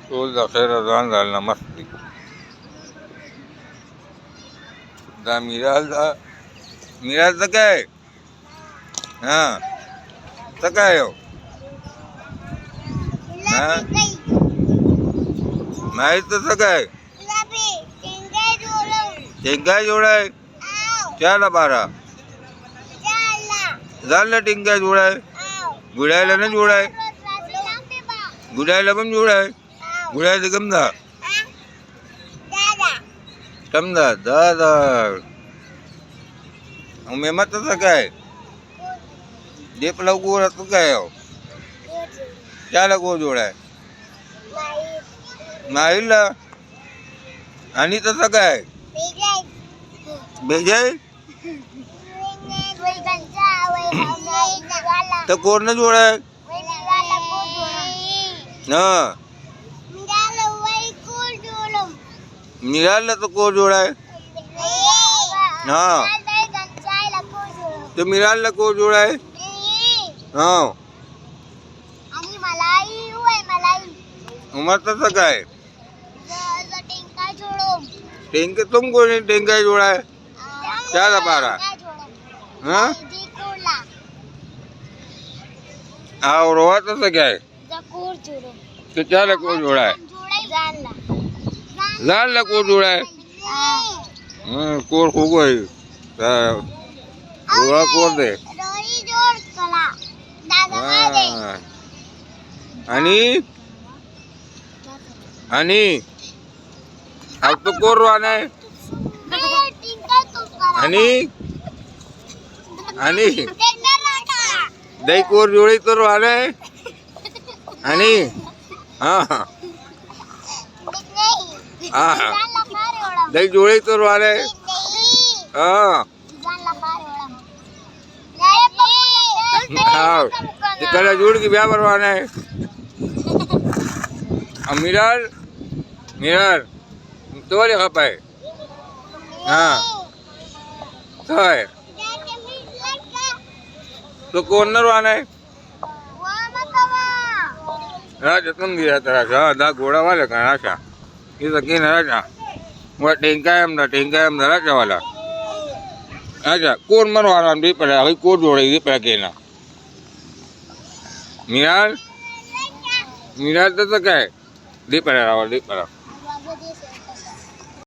तो दसरा जाण झाला मस्त दा मिराजचं काय हां तर काय हो हां नाही तसं काय टिंकाय जोडाय त्याला 12 झालं टिंकाय जोडाय गुडायला ना जोडाय गुडायला पण जोडाय गुडायचं समजा समजा दादा मेहमत तसं काय देपला गोराचं काय हो त्याला गो जोडाय नाही आणि तसं काय भेजाय तर कोण जोडाय हां मिळालं तर कोण जोडाय हां तर मिळालं कोण जोडाय हां मग तसं काय टेंके तुम कोणी टेंकाय जोडाय त्याला 12 हां हा रोवा तसं काय तर त्याला कोण जोडाय झालं कोण जोडाय कोण खूप आहे रोवा कोण दे आणि अब तो कोण रोवा नाही आणि दही कोर जोडी तर रोवा आणि हां हां दही जोडी तर रोवा हां हाँ कला जोड़ की ब्याह करवाना है मिरार मिरार तो वाले खा पाए हाँ तो है तो कौन नरवाना है राजा तुम गिरा तेरा दा घोड़ा वाले का राजा ये सकी ना राजा वो टेंका है राजा वाला अच्छा कौन मरवाना भी पड़ा अभी कौन जोड़ेगी पड़ा कहना मिरार तसं काय दे पडा रावा दे पडा